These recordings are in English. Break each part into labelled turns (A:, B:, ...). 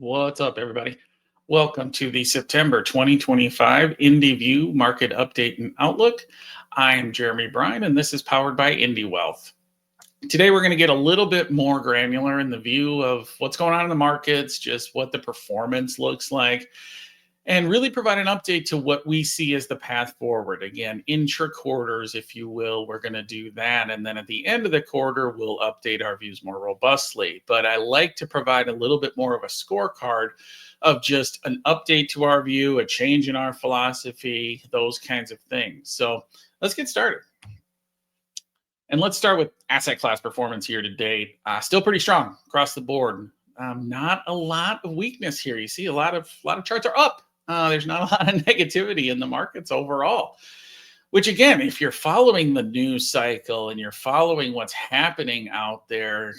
A: What's up, everybody? Welcome to the September 2025 IndiView Market Update and Outlook. I'm Jeremy Bryan, and this is powered by IndiWealth. Today, we're going to get a little bit more granular in the view of what's going on in the markets, just what the performance looks like, and really provide an update to what we see as the path forward. Again, intra-quarters, if you will, we're going to do that. And then at the end of the quarter, we'll update our views more robustly. But I like to provide a little bit more of a scorecard of just an update to our view, a change in our philosophy, those kinds of things. So let's get started. And let's start with asset class performance year to date. Still pretty strong across the board. Not a lot of weakness here. You see a lot of charts are up. There's not a lot of negativity in the markets overall, which again, if you're following the news cycle and you're following what's happening out there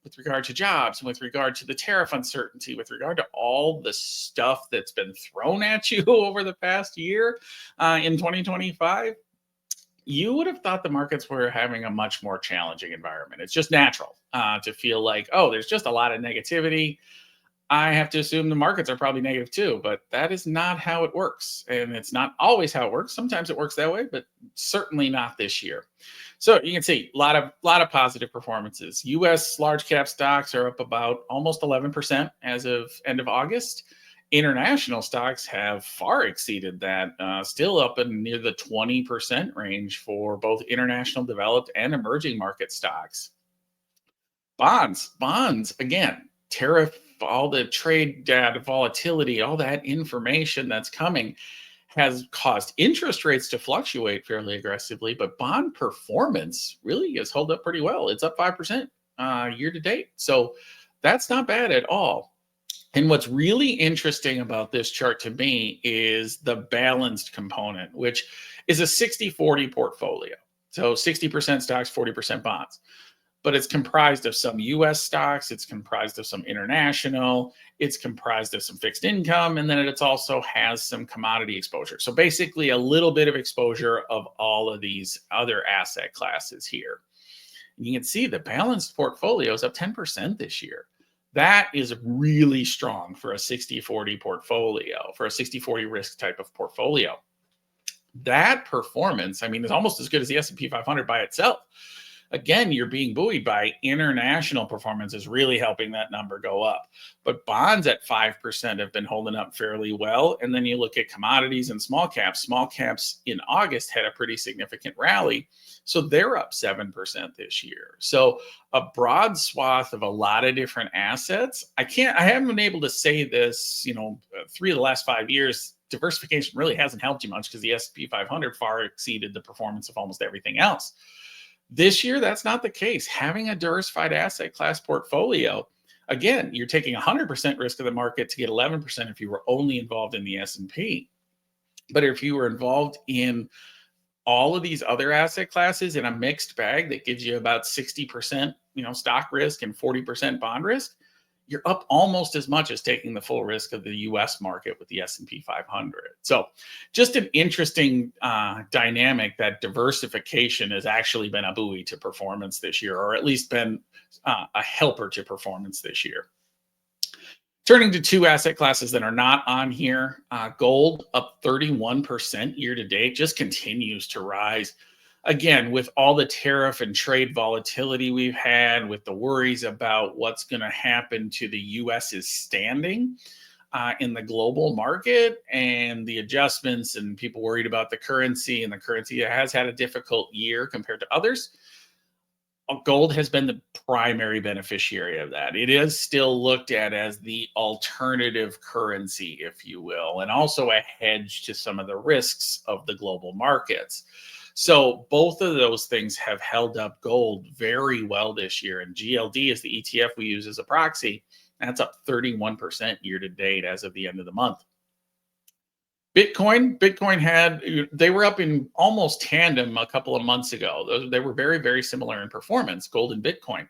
A: with regard to jobs, with regard to the tariff uncertainty, with regard to all the stuff that's been thrown at you over the past year in 2025, you would have thought the markets were having a much more challenging environment. It's just natural to feel like, oh, there's just a lot of negativity. I have to assume the markets are probably negative too, but that is not how it works. And it's not always how it works. Sometimes it works that way, but certainly not this year. So you can see a lot of positive performances. US large cap stocks are up about almost 11% as of end of August. International stocks have far exceeded that, still up in near the 20% range for both international developed and emerging market stocks. Bonds, again, tariff, all the trade data, volatility, all that information that's coming has caused interest rates to fluctuate fairly aggressively, but bond performance really has held up pretty well. It's up 5% year to date. So that's not bad at all. And what's really interesting about this chart to me is the balanced component, which is a 60-40 portfolio. So 60% stocks, 40% bonds. But it's comprised of some US stocks, it's comprised of some international, it's comprised of some fixed income, and then it also has some commodity exposure. So basically a little bit of exposure of all of these other asset classes here. And you can see the balanced portfolio is up 10% this year. That is really strong for a 60-40 portfolio, for a 60-40 risk type of portfolio. That performance, I mean, is almost as good as the S&P 500 by itself. Again, you're being buoyed by international performance is really helping that number go up. But bonds at 5% have been holding up fairly well. And then you look at commodities and small caps. Small caps in August had a pretty significant rally. So they're up 7% this year. So a broad swath of a lot of different assets. I haven't been able to say this, 3 of the last 5 years, diversification really hasn't helped you much because the S&P 500 far exceeded the performance of almost everything else. This year, that's not the case. Having a diversified asset class portfolio, again, you're taking 100% risk of the market to get 11% if you were only involved in the S&P. But if you were involved in all of these other asset classes in a mixed bag that gives you about 60%, stock risk and 40% bond risk, you're up almost as much as taking the full risk of the US market with the S&P 500. So just an interesting dynamic that diversification has actually been a buoy to performance this year, or at least been a helper to performance this year. Turning to two asset classes that are not on here, gold up 31% year to date, just continues to rise. Again, with all the tariff and trade volatility we've had, with the worries about what's going to happen to the US's standing in the global market and the adjustments and people worried about the currency, and the currency has had a difficult year compared to others, gold has been the primary beneficiary of that. It is still looked at as the alternative currency, if you will, and also a hedge to some of the risks of the global markets. So both of those things have held up gold very well this year. And GLD is the ETF we use as a proxy. That's up 31% year to date as of the end of the month. Bitcoin they were up in almost tandem a couple of months ago. They were very, very similar in performance, gold and Bitcoin.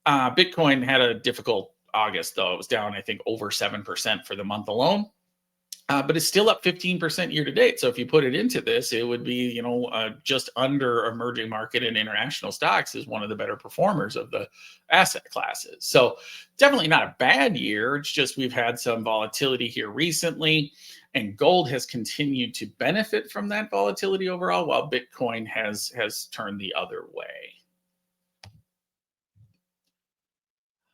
A: Bitcoin had a difficult August, though. It was down, I think, over 7% for the month alone. but it's still up 15% year to date. So if you put it into this, it would be, just under emerging market and international stocks is one of the better performers of the asset classes. So definitely not a bad year. It's just we've had some volatility here recently, and gold has continued to benefit from that volatility overall, while Bitcoin has turned the other way.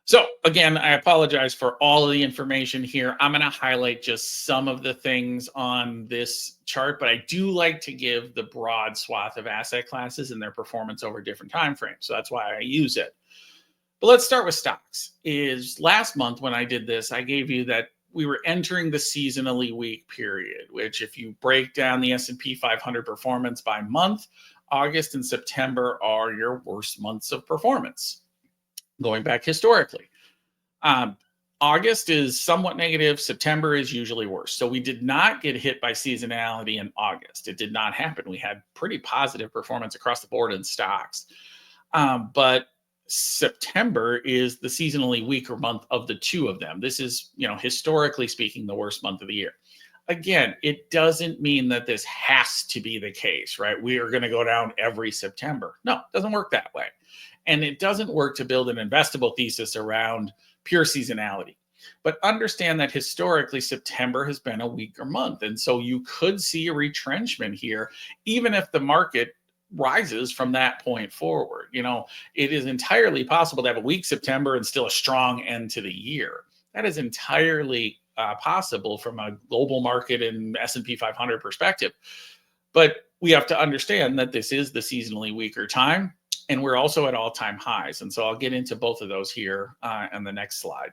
A: So again, I apologize for all of the information here. I'm going to highlight just some of the things on this chart, but I do like to give the broad swath of asset classes and their performance over different time frames. So that's why I use it. But let's start with stocks. Is last month when I did this, I gave you that we were entering the seasonally weak period, which if you break down the S&P 500 performance by month, August and September are your worst months of performance going back historically. Um, August is somewhat negative. September is usually worse. So we did not get hit by seasonality in August. It did not happen. We had pretty positive performance across the board in stocks. But September is the seasonally weaker month of the two of them. This is, historically speaking, the worst month of the year. Again, it doesn't mean that this has to be the case, right? We are going to go down every September. No, it doesn't work that way. And it doesn't work to build an investable thesis around pure seasonality. But understand that historically, September has been a weaker month. And so you could see a retrenchment here, even if the market rises from that point forward. It is entirely possible to have a weak September and still a strong end to the year. That is entirely possible from a global market and S&P 500 perspective. But we have to understand that this is the seasonally weaker time, and we're also at all-time highs. And so I'll get into both of those here on the next slide.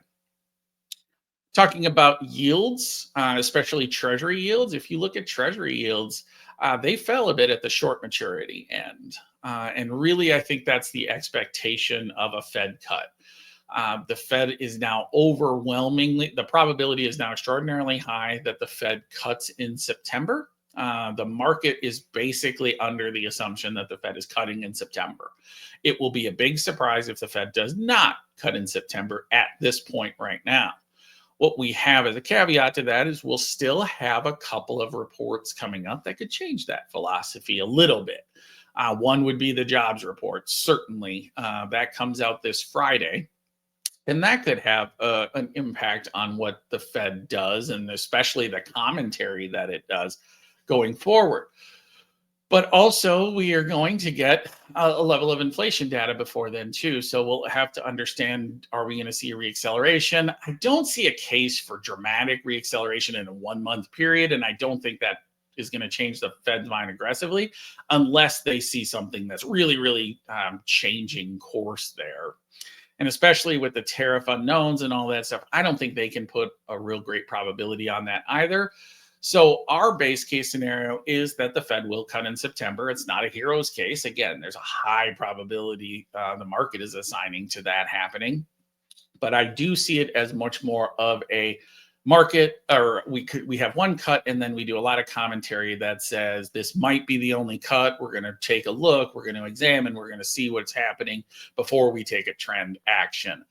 A: Talking about yields, especially treasury yields. If you look at treasury yields, they fell a bit at the short maturity end. And really, I think that's the expectation of a Fed cut. The Fed is now the probability is now extraordinarily high that the Fed cuts in September. The market is basically under the assumption that the Fed is cutting in September. It will be a big surprise if the Fed does not cut in September at this point right now. What we have as a caveat to that is we'll still have a couple of reports coming up that could change that philosophy a little bit. One would be the jobs report. Certainly, that comes out this Friday. And that could have an impact on what the Fed does, and especially the commentary that it does going forward. But also, we are going to get a level of inflation data before then, too. So we'll have to understand, are we going to see a reacceleration? I don't see a case for dramatic reacceleration in a 1 month period. And I don't think that is going to change the Fed's mind aggressively unless they see something that's really, really changing course there. And especially with the tariff unknowns and all that stuff, I don't think they can put a real great probability on that either. So our base case scenario is that the Fed will cut in September. It's not a hero's case. Again, there's a high probability the market is assigning to that happening. But I do see it as much more of a market, or we have one cut and then we do a lot of commentary that says this might be the only cut. We're going to take a look, we're going to examine, we're going to see what's happening before we take a trend action.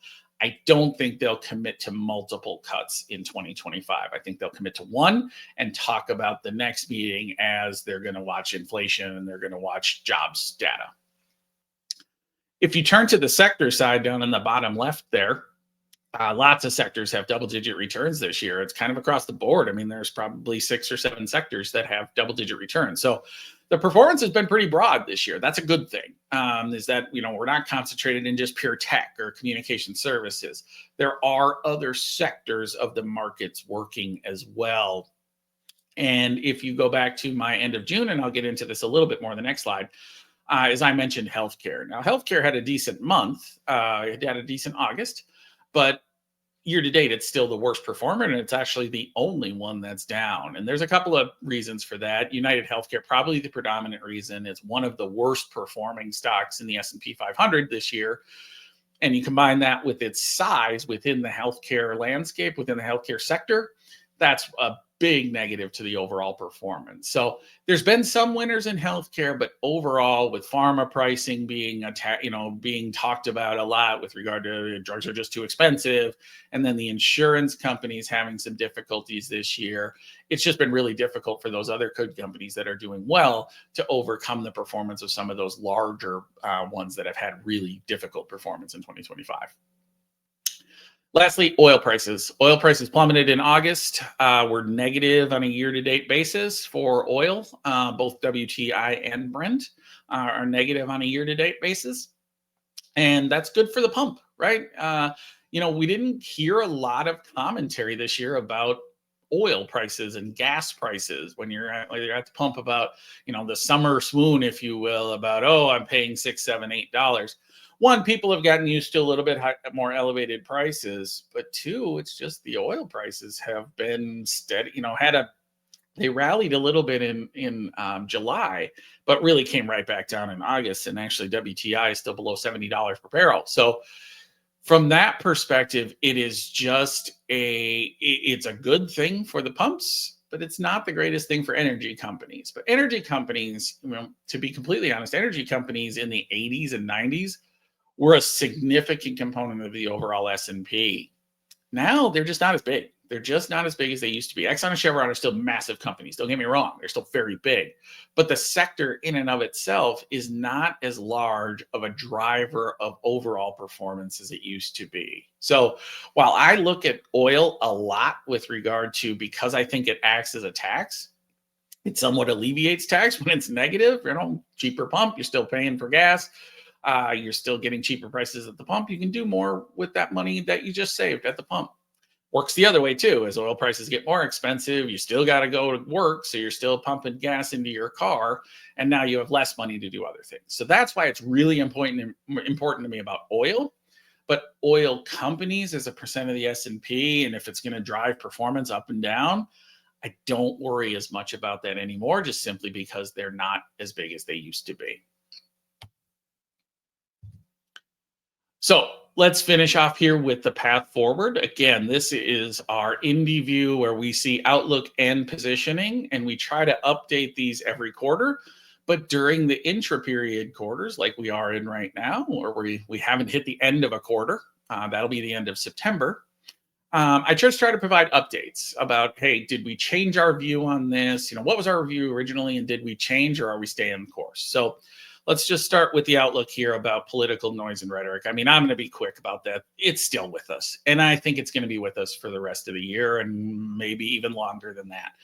A: I don't think they'll commit to multiple cuts in 2025. I think they'll commit to one and talk about the next meeting as they're going to watch inflation and they're going to watch jobs data. If you turn to the sector side down in the bottom left there, lots of sectors have double-digit returns this year. It's kind of across the board. I mean, there's probably 6 or 7 sectors that have double-digit returns. So the performance has been pretty broad this year. That's a good thing. Is that we're not concentrated in just pure tech or communication services. There are other sectors of the markets working as well. And if you go back to my end of June, and I'll get into this a little bit more in the next slide, as I mentioned, healthcare. Now, healthcare had a decent month. It had a decent August, but year to date, it's still the worst performer, and it's actually the only one that's down. And there's a couple of reasons for that. United Healthcare, probably the predominant reason. It's one of the worst performing stocks in the S&P 500 this year. And you combine that with its size within the healthcare landscape, within the healthcare sector, that's a big negative to the overall performance. So there's been some winners in healthcare, but overall, with pharma pricing being being talked about a lot with regard to drugs are just too expensive, and then the insurance companies having some difficulties this year, it's just been really difficult for those other good companies that are doing well to overcome the performance of some of those larger ones that have had really difficult performance in 2025. Lastly, oil prices. Oil prices plummeted in August. We're negative on a year-to-date basis for oil. Both WTI and Brent are negative on a year-to-date basis, and that's good for the pump, right? We didn't hear a lot of commentary this year about oil prices and gas prices when you're at the pump about the summer swoon, if you will, about I'm paying $6, $7, $8. One, people have gotten used to a little bit more elevated prices, but two, it's just the oil prices have been steady. They rallied a little bit in July, but really came right back down in August. And actually, WTI is still below $70 per barrel. So from that perspective, it's a good thing for the pumps, but it's not the greatest thing for energy companies. But energy companies, to be completely honest, energy companies in the 80s and 90s were a significant component of the overall S&P. Now they're just not as big. They're just not as big as they used to be. Exxon and Chevron are still massive companies. Don't get me wrong. They're still very big. But the sector in and of itself is not as large of a driver of overall performance as it used to be. So while I look at oil a lot with regard to, because I think it acts as a tax, it somewhat alleviates tax when it's negative. Cheaper pump, you're still paying for gas. You're still getting cheaper prices at the pump. You can do more with that money that you just saved at the pump. Works the other way too. As oil prices get more expensive, you still got to go to work. So you're still pumping gas into your car. And now you have less money to do other things. So that's why it's really important to me about oil. But oil companies as a percent of the S&P, and if it's going to drive performance up and down, I don't worry as much about that anymore, just simply because they're not as big as they used to be. So let's finish off here with the path forward. Again, this is our IndiView where we see outlook and positioning, and we try to update these every quarter. But during the intra-period quarters, like we are in right now, or we haven't hit the end of a quarter, that'll be the end of September, I just try to provide updates about, hey, did we change our view on this? What was our view originally, and did we change, or are we staying the course? So let's just start with the outlook here about political noise and rhetoric. I'm going to be quick about that. It's still with us. And I think it's going to be with us for the rest of the year and maybe even longer than that.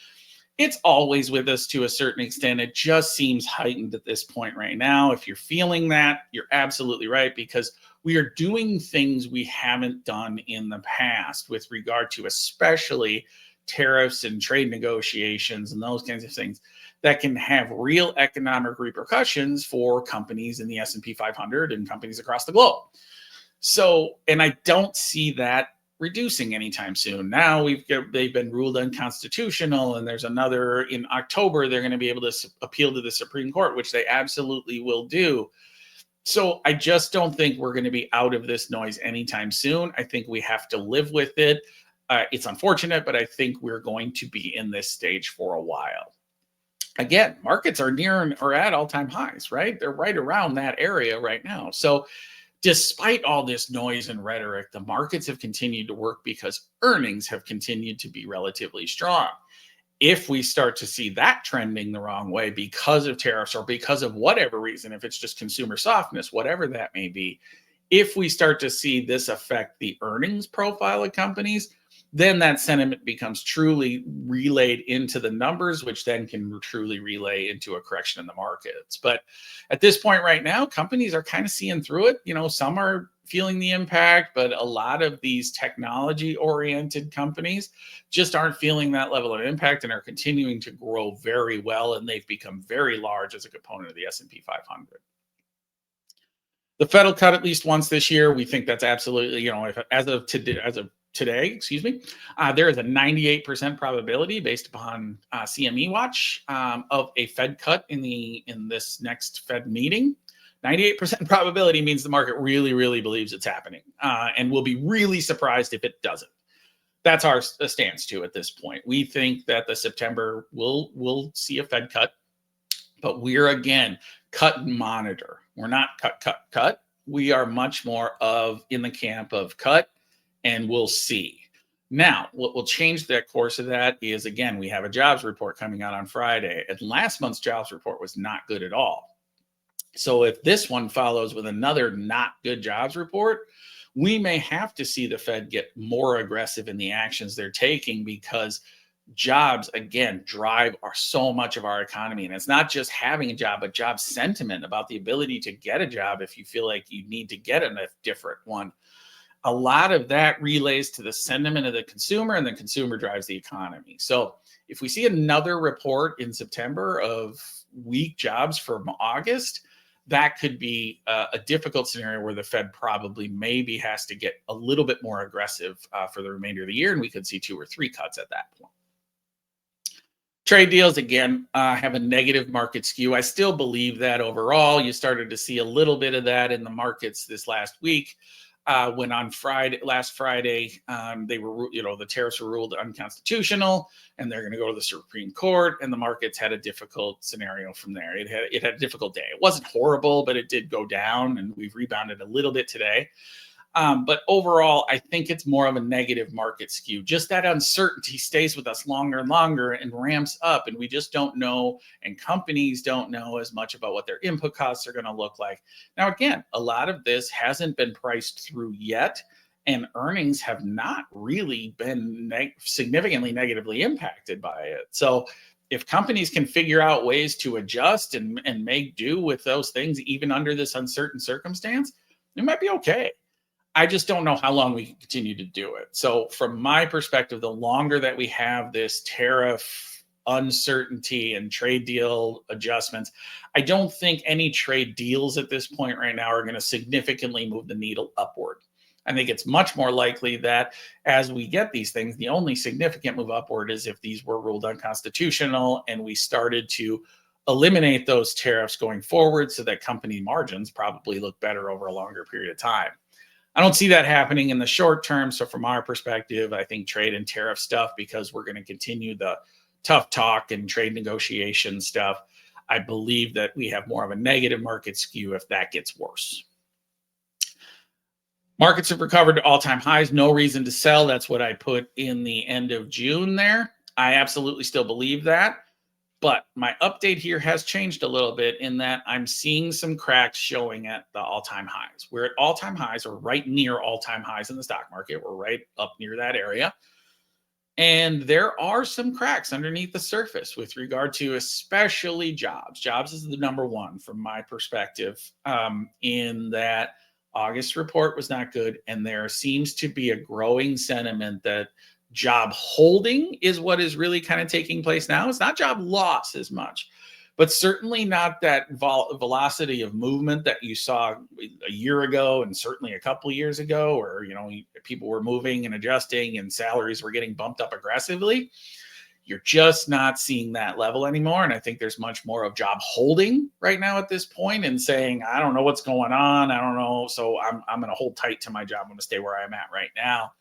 A: It's always with us to a certain extent. It just seems heightened at this point right now. If you're feeling that, you're absolutely right, because we are doing things we haven't done in the past with regard to especially tariffs and trade negotiations and those kinds of things that can have real economic repercussions for companies in the S&P 500 and companies across the globe. So, and I don't see that reducing anytime soon. Now they've been ruled unconstitutional, and there's another in October. They're going to be able to appeal to the Supreme Court, which they absolutely will do. So I just don't think we're going to be out of this noise anytime soon. I think we have to live with it. It's unfortunate, but I think we're going to be in this stage for a while. Again, markets are near or at all-time highs, right? They're right around that area right now. So despite all this noise and rhetoric, the markets have continued to work because earnings have continued to be relatively strong. If we start to see that trending the wrong way because of tariffs or because of whatever reason, if it's just consumer softness, whatever that may be, if we start to see this affect the earnings profile of companies, then that sentiment becomes truly relayed into the numbers, which then can truly relay into a correction in the markets. But at this point right now, companies are kind of seeing through it. Some are feeling the impact, but a lot of these technology-oriented companies just aren't feeling that level of impact and are continuing to grow very well, and they've become very large as a component of the S&P 500. The Fed will cut at least once this year. We think that's absolutely, as of today, there is a 98% probability based upon CME Watch of a Fed cut in this next Fed meeting. 98% probability means the market really, really believes it's happening, and will be really surprised if it doesn't. That's our stance too at this point. We think that the September will see a Fed cut, but we're again cut and monitor. We're not cut. We are much more of in the camp of cut and we'll see. Now, what will change that course of that is again, we have a jobs report coming out on Friday, and last month's jobs report was not good at all. So if this one follows with another not good jobs report, we may have to see the Fed get more aggressive in the actions they're taking because jobs again drive so much of our economy, and it's not just having a job but job sentiment about the ability to get a job if you feel like you need to get a different one. A lot of that relays to the sentiment of the consumer, and the consumer drives the economy. So if we see another report in September of weak jobs from August, that could be a difficult scenario where the Fed probably maybe has to get a little bit more aggressive for the remainder of the year, and we could see 2 or 3 cuts at that point. Trade deals, again, have a negative market skew. I still believe that overall. You started to see a little bit of that in the markets this last week. When on last Friday, they were, the tariffs were ruled unconstitutional, and they're going to go to the Supreme Court, and the markets had a difficult scenario from there. It had a difficult day. It wasn't horrible, but it did go down, and we've rebounded a little bit today. But overall, I think it's more of a negative market skew. Just that uncertainty stays with us longer and longer and ramps up, and we just don't know, and companies don't know as much about what their input costs are going to look like. Now, again, a lot of this hasn't been priced through yet, and earnings have not really been significantly negatively impacted by it. So if companies can figure out ways to adjust and make do with those things, even under this uncertain circumstance, it might be okay. I just don't know how long we can continue to do it. So from my perspective, the longer that we have this tariff uncertainty and trade deal adjustments, I don't think any trade deals at this point right now are going to significantly move the needle upward. I think it's much more likely that as we get these things, the only significant move upward is if these were ruled unconstitutional and we started to eliminate those tariffs going forward so that company margins probably look better over a longer period of time. I don't see that happening in the short term. So from our perspective, I think trade and tariff stuff, because we're going to continue the tough talk and trade negotiation stuff, I believe that we have more of a negative market skew if that gets worse. Markets have recovered to all-time highs. No reason to sell. That's what I put in the end of June there. I absolutely still believe that. But my update here has changed a little bit in that I'm seeing some cracks showing at the all-time highs. We're at all-time highs, or right near all-time highs in the stock market. We're right up near that area. And there are some cracks underneath the surface with regard to especially jobs. Jobs is the number one from my perspective, in that August report was not good. And there seems to be a growing sentiment that job holding is what is really kind of taking place now. It's not job loss as much, but certainly not that velocity of movement that you saw a year ago, and certainly a couple of years ago, where people were moving and adjusting and salaries were getting bumped up aggressively. You're just not seeing that level anymore. And I think there's much more of job holding right now at this point, and saying, I don't know what's going on. I don't know. So I'm going to hold tight to my job. I'm going to stay where I'm at right now.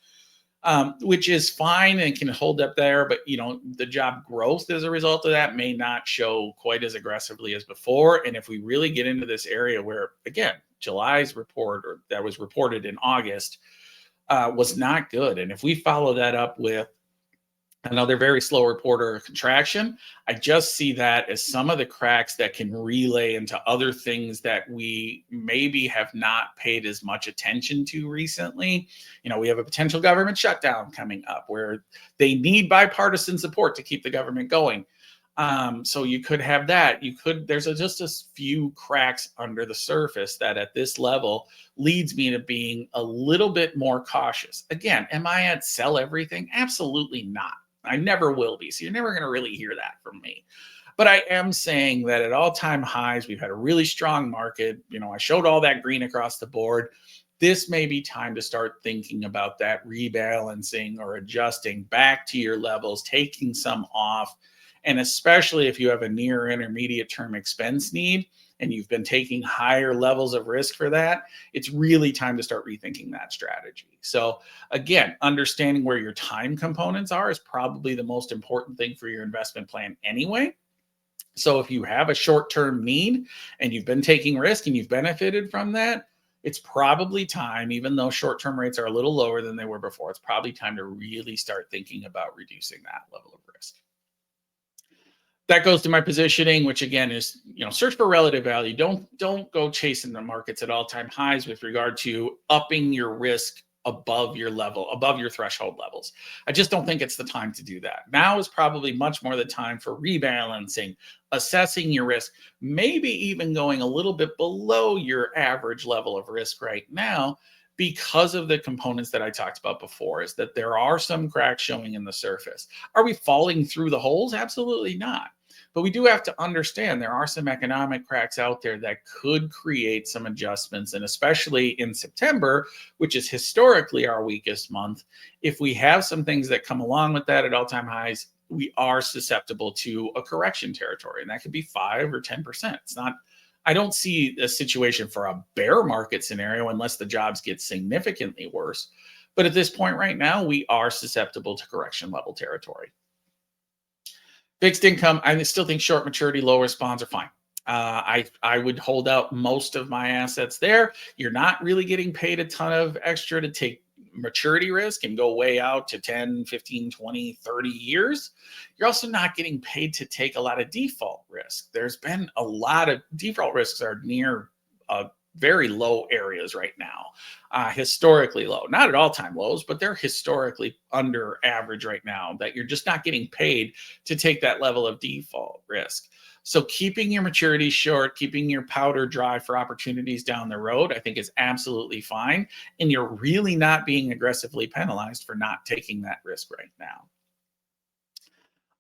A: Which is fine and can hold up there. But, the job growth as a result of that may not show quite as aggressively as before. And if we really get into this area where, again, July's report, or that was reported in August, was not good. And if we follow that up with another very slow report or a contraction, I just see that as some of the cracks that can relay into other things that we maybe have not paid as much attention to recently. We have a potential government shutdown coming up where they need bipartisan support to keep the government going. So you could have that. There's just a few cracks under the surface that at this level leads me to being a little bit more cautious. Again, am I at sell everything? Absolutely not. I never will be. So you're never going to really hear that from me. But I am saying that at all-time highs, we've had a really strong market. I showed all that green across the board. This may be time to start thinking about that rebalancing or adjusting back to your levels, taking some off, And especially if you have a near intermediate term expense need and you've been taking higher levels of risk for that, it's really time to start rethinking that strategy. So, again, understanding where your time components are is probably the most important thing for your investment plan anyway. So if you have a short-term need and you've been taking risk and you've benefited from that, it's probably time, even though short-term rates are a little lower than they were before, it's probably time to really start thinking about reducing that level of risk. That goes to my positioning, which again is, search for relative value. Don't go chasing the markets at all-time highs with regard to upping your risk above your level, above your threshold levels. I just don't think it's the time to do that. Now is probably much more the time for rebalancing, assessing your risk, maybe even going a little bit below your average level of risk right now, because of the components that I talked about before, is that there are some cracks showing in the surface. Are we falling through the holes? Absolutely not. But we do have to understand there are some economic cracks out there that could create some adjustments. And especially in September, which is historically our weakest month, if we have some things that come along with that at all-time highs, we are susceptible to a correction territory. And that could be 5 or 10%. It's not, I don't see a situation for a bear market scenario unless the jobs get significantly worse. But at this point right now, we are susceptible to correction level territory. Fixed income, I still think short maturity, low risk bonds are fine. I would hold out most of my assets there. You're not really getting paid a ton of extra to take maturity risk and go way out to 10, 15, 20, 30 years. You're also not getting paid to take a lot of default risk. There's been a lot of default risks are near very low areas right now, historically low, not at all-time lows, but they're historically under average right now, that you're just not getting paid to take that level of default risk. So keeping your maturity short, keeping your powder dry for opportunities down the road, I think is absolutely fine. And you're really not being aggressively penalized for not taking that risk right now.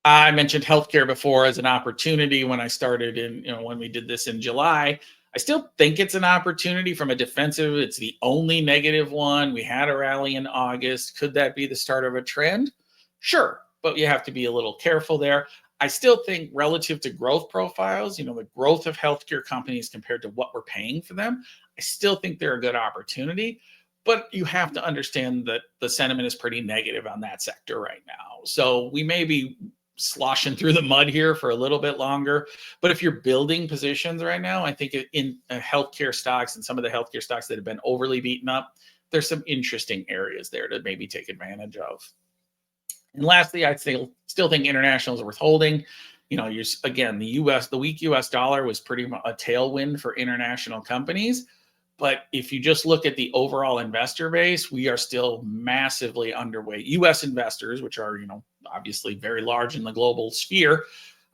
A: I mentioned healthcare before as an opportunity when I started when we did this in July. I still think it's an opportunity from a defensive. It's the only negative one. We had a rally in August. Could that be the start of a trend? Sure, but you have to be a little careful there. I still think relative to growth profiles, the growth of healthcare companies compared to what we're paying for them, I still think they're a good opportunity. But you have to understand that the sentiment is pretty negative on that sector right now. So we may be sloshing through the mud here for a little bit longer. But if you're building positions right now, I think in healthcare stocks and some of the healthcare stocks that have been overly beaten up, there's some interesting areas there to maybe take advantage of. And lastly, I'd still think international is worth holding. Again, the weak US dollar was pretty much a tailwind for international companies. But if you just look at the overall investor base, we are still massively underweight. US investors, which are, obviously very large in the global sphere,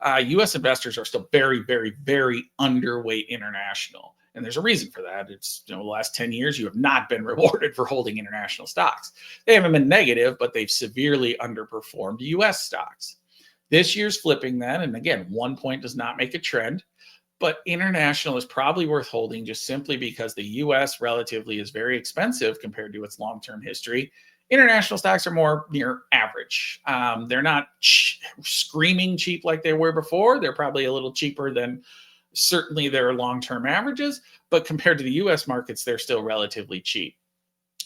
A: US investors are still very, very, very underweight international. And there's a reason for that. It's, the last 10 years, you have not been rewarded for holding international stocks. They haven't been negative, but they've severely underperformed US stocks. This year's flipping that. And again, 1 point does not make a trend. But international is probably worth holding just simply because the US relatively is very expensive compared to its long-term history. International stocks are more near average. They're not screaming cheap like they were before. They're probably a little cheaper than certainly their long-term averages. But compared to the US markets, they're still relatively cheap.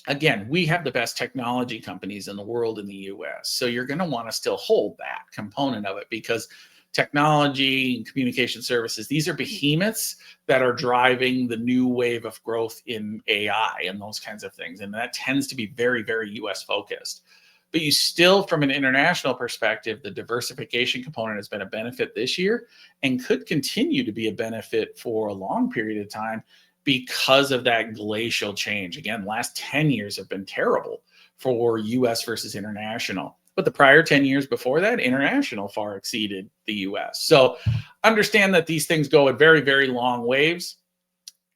A: Again, we have the best technology companies in the world in the US. So you're going to want to still hold that component of it because technology and communication services, these are behemoths that are driving the new wave of growth in AI and those kinds of things. And that tends to be very, very US focused. But you still, from an international perspective, the diversification component has been a benefit this year and could continue to be a benefit for a long period of time because of that glacial change. Again, last 10 years have been terrible for US versus international. But the prior 10 years before that, international far exceeded the US. So understand that these things go at very, very long waves.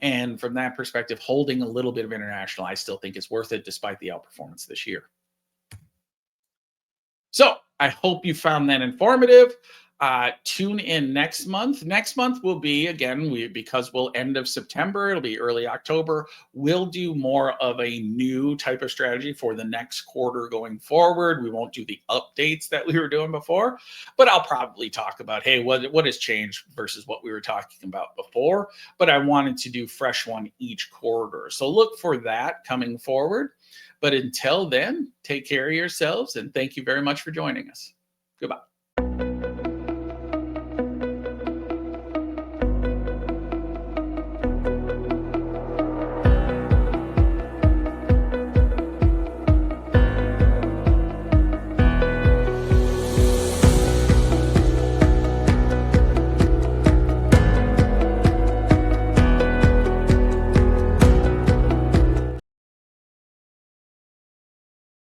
A: And from that perspective, holding a little bit of international, I still think is worth it despite the outperformance this year. So I hope you found that informative. Tune in next month. Next month will be again, because we'll end of September, it'll be early October. We'll do more of a new type of strategy for the next quarter going forward. We won't do the updates that we were doing before, but I'll probably talk about, hey, what has changed versus what we were talking about before. But I wanted to do fresh one each quarter. So look for that coming forward. But until then, take care of yourselves and thank you very much for joining us. Goodbye.